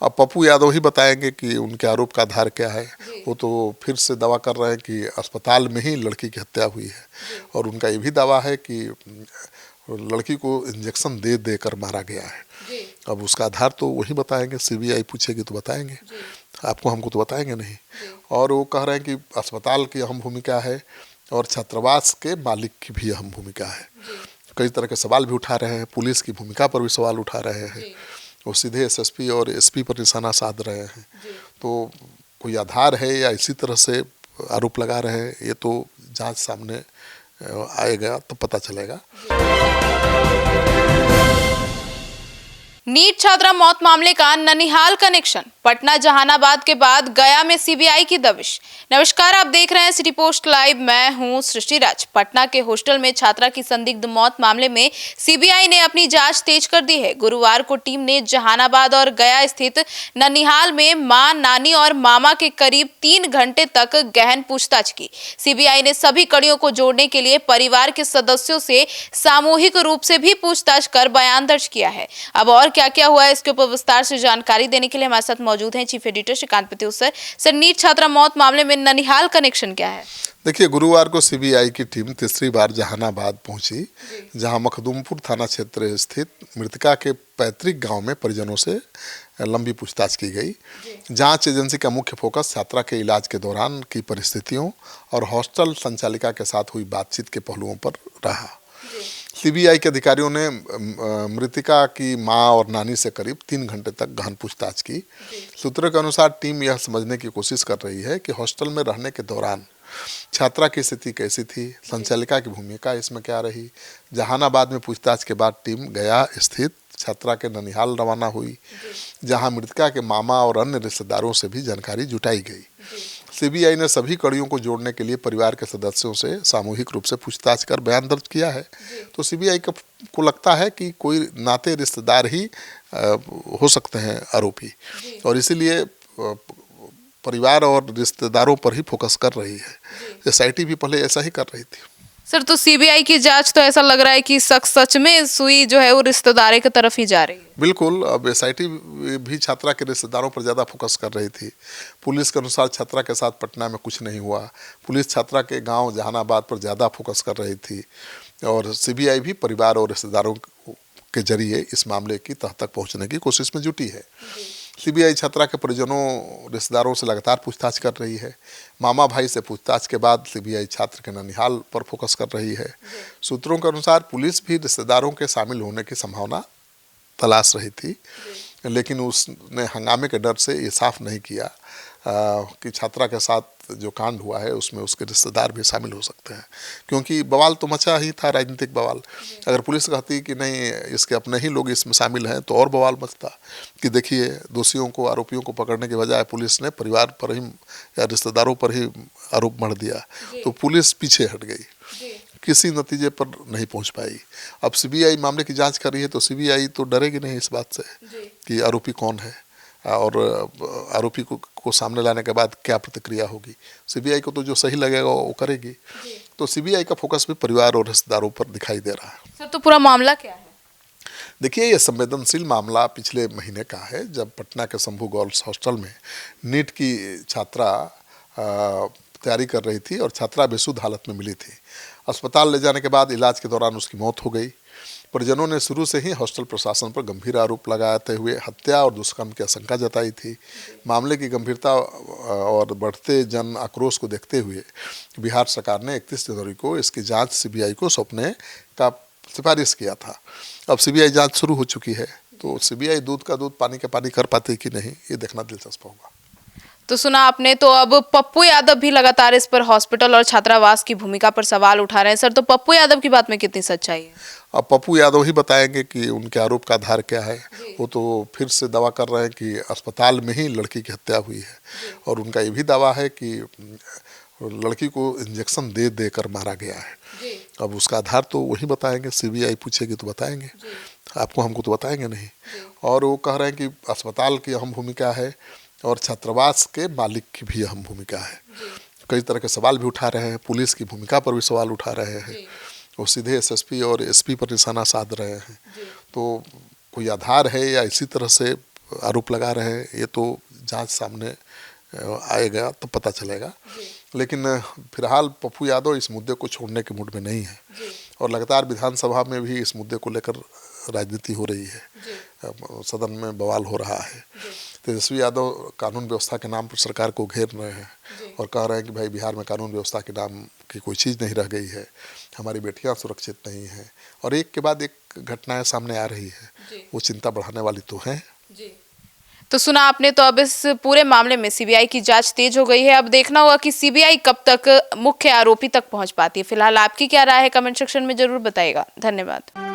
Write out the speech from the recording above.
अब पप्पू यादव ही बताएंगे कि उनके आरोप का आधार क्या है। वो तो फिर से दावा कर रहे हैं कि अस्पताल में ही लड़की की हत्या हुई है, और उनका ये भी दावा है कि लड़की को इंजेक्शन दे देकर मारा गया है। अब उसका आधार तो वही बताएंगे, सीबीआई पूछेगी तो बताएंगे, आपको हमको तो बताएंगे नहीं। और वो कह रहे हैं कि अस्पताल की अहम भूमिका है और छात्रावास के मालिक की भी अहम भूमिका है। कई तरह के सवाल भी उठा रहे हैं, पुलिस की भूमिका पर भी सवाल उठा रहे हैं। वो सीधे एसएसपी और एसपी पर निशाना साध रहे हैं। तो कोई आधार है या इसी तरह से आरोप लगा रहे हैं, ये तो जांच सामने आएगा तो पता चलेगा। नीट छात्रा मौत मामले का ननिहाल कनेक्शन, पटना जहानाबाद के बाद गया में सीबीआई की दबिश। नमस्कार, आप देख रहे हैं सिटी पोस्ट लाइव, मैं हूं सृष्टि राज। पटना के हॉस्टल में छात्रा की संदिग्ध मौत मामले में सीबीआई ने अपनी जांच तेज कर दी है। गुरुवार को टीम ने जहानाबाद और गया स्थित ननिहाल में मां, नानी और मामा के करीब 3 घंटे तक गहन पूछताछ की। सीबीआई ने सभी कड़ियों को जोड़ने के लिए परिवार के सदस्यों से सामूहिक रूप से भी पूछताछ कर बयान दर्ज किया है। अब और क्या क्या हुआ है, इसके ऊपर विस्तार से जानकारी देने के लिए हमारे साथ मौजूद हैं चीफ एडिटर श्रीकांत पति। सर, नीट छात्रा मौत मामले में ननिहाल कनेक्शन क्या है? देखिए, गुरुवार को सीबीआई की टीम तीसरी बार जहानाबाद पहुंची, जहां मखदूमपुर थाना क्षेत्र स्थित मृतका के पैतृक गांव में परिजनों से लंबी पूछताछ की गई। जांच एजेंसी का मुख्य फोकस छात्रा के इलाज के दौरान की परिस्थितियों और हॉस्टल संचालिका के साथ हुई बातचीत के पहलुओं पर रहा। सीबीआई के अधिकारियों ने मृतिका की मां और नानी से करीब 3 घंटे तक गहन पूछताछ की। सूत्रों के अनुसार टीम यह समझने की कोशिश कर रही है कि हॉस्टल में रहने के दौरान छात्रा की स्थिति कैसी थी, संचालिका की भूमिका इसमें क्या रही। जहानाबाद में पूछताछ के बाद टीम गया स्थित छात्रा के ननिहाल रवाना हुई, जहां मृतका के मामा और अन्य रिश्तेदारों से भी जानकारी जुटाई गई। सीबीआई ने सभी कड़ियों को जोड़ने के लिए परिवार के सदस्यों से सामूहिक रूप से पूछताछ कर बयान दर्ज किया है। तो सीबीआई को लगता है कि कोई नाते रिश्तेदार ही हो सकते हैं आरोपी, और इसीलिए परिवार और रिश्तेदारों पर ही फोकस कर रही है। एसआईटी भी पहले ऐसा ही कर रही थी। सर, तो सीबीआई की जांच तो ऐसा लग रहा है कि शख्स सच में सुई जो है वो रिश्तेदारी की तरफ ही जा रही है। बिल्कुल, अब एसआईटी भी छात्रा के रिश्तेदारों पर ज़्यादा फोकस कर रही थी। पुलिस के अनुसार छात्रा के साथ पटना में कुछ नहीं हुआ। पुलिस छात्रा के गांव जहानाबाद पर ज़्यादा फोकस कर रही थी, और सीबीआई भी परिवार और रिश्तेदारों के जरिए इस मामले की तह तक पहुँचने की कोशिश में जुटी है। सीबीआई छात्रा के परिजनों, रिश्तेदारों से लगातार पूछताछ कर रही है। मामा भाई से पूछताछ के बाद सीबीआई छात्र के ननिहाल पर फोकस कर रही है। सूत्रों के अनुसार पुलिस भी रिश्तेदारों के शामिल होने की संभावना तलाश रही थी, लेकिन उसने हंगामे के डर से ये साफ नहीं किया कि छात्रा के साथ जो कांड हुआ है उसमें उसके रिश्तेदार भी शामिल हो सकते हैं, क्योंकि बवाल तो मचा ही था, राजनीतिक बवाल। अगर पुलिस कहती कि नहीं, इसके अपने ही लोग इसमें शामिल हैं, तो और बवाल मचता कि देखिए, दोषियों को, आरोपियों को पकड़ने के बजाय पुलिस ने परिवार पर ही या रिश्तेदारों पर ही आरोप मढ़ दिया, तो पुलिस पीछे हट गई, किसी नतीजे पर नहीं पहुंच पाई। अब सीबीआई मामले की जांच कर रही है, तो सीबीआई तो डरेगी नहीं इस बात से कि आरोपी कौन है, और आरोपी को सामने लाने के बाद क्या प्रतिक्रिया होगी। सीबीआई को तो जो सही लगेगा वो करेगी। तो सीबीआई का फोकस भी परिवार और रिश्तेदारों पर दिखाई दे रहा है। सर, तो पूरा मामला क्या है? देखिए, ये संवेदनशील मामला पिछले महीने का है, जब पटना के शंभू गर्ल्स हॉस्टल में नीट की छात्रा तैयारी कर रही थी और छात्रा बेसुध हालत में मिली थी। अस्पताल ले जाने के बाद इलाज के दौरान उसकी मौत हो गई। परिजनों ने शुरू से ही हॉस्टल प्रशासन पर गंभीर आरोप लगाते हुए हत्या और दुष्कर्म की आशंका जताई थी। मामले की गंभीरता और बढ़ते जन आक्रोश को देखते हुए बिहार सरकार ने 31 जनवरी को इसकी जांच सीबीआई को सौंपने का सिफारिश किया था। अब सीबीआई जांच शुरू हो चुकी है, तो सीबीआई दूध का दूध पानी का पानी कर पाती कि नहीं, ये देखना दिलचस्प होगा। तो सुना आपने, तो अब पप्पू यादव भी लगातार इस पर हॉस्पिटल और छात्रावास की भूमिका पर सवाल उठा रहे हैं। सर, तो पप्पू यादव की बात में कितनी सच्चाई है? अब पप्पू यादव ही बताएंगे कि उनके आरोप का आधार क्या है। वो तो फिर से दावा कर रहे हैं कि अस्पताल में ही लड़की की हत्या हुई है, और उनका ये भी दावा है कि लड़की को इंजेक्शन दे देकर मारा गया है। अब उसका आधार तो वही बताएंगे, सीबीआई पूछेगी तो बताएंगे, आपको हमको तो बताएंगे नहीं। और वो कह रहे हैं कि अस्पताल की अहम भूमिका है और छात्रावास के मालिक की भी अहम भूमिका है। कई तरह के सवाल भी उठा रहे हैं, पुलिस की भूमिका पर भी सवाल उठा रहे हैं। वो सीधे एसएसपी और एसपी पर निशाना साध रहे हैं। तो कोई आधार है या इसी तरह से आरोप लगा रहे हैं, ये तो जांच सामने आएगा तो पता चलेगा। लेकिन फिलहाल पप्पू यादव इस मुद्दे को छोड़ने के मूड में नहीं है और लगातार विधानसभा में भी इस मुद्दे को लेकर राजनीति हो रही है, सदन में बवाल हो रहा है। तेजस्वी यादव कानून व्यवस्था के नाम पर सरकार को घेर रहे हैं और कह रहे हैं कि भाई बिहार में कानून व्यवस्था के नाम की कोई चीज़ नहीं रह गई है, हमारी बेटियां सुरक्षित नहीं हैं, और एक के बाद एक घटनाएं सामने आ रही है, वो चिंता बढ़ाने वाली तो हैं। तो सुना आपने। तो अब इस पूरे मामले में सीबीआई की जांच तेज हो गई है। अब देखना होगा कि सीबीआई कब तक मुख्य आरोपी तक पहुंच पाती है। फिलहाल आपकी क्या राय है, कमेंट सेक्शन में जरूर बताइएगा। धन्यवाद।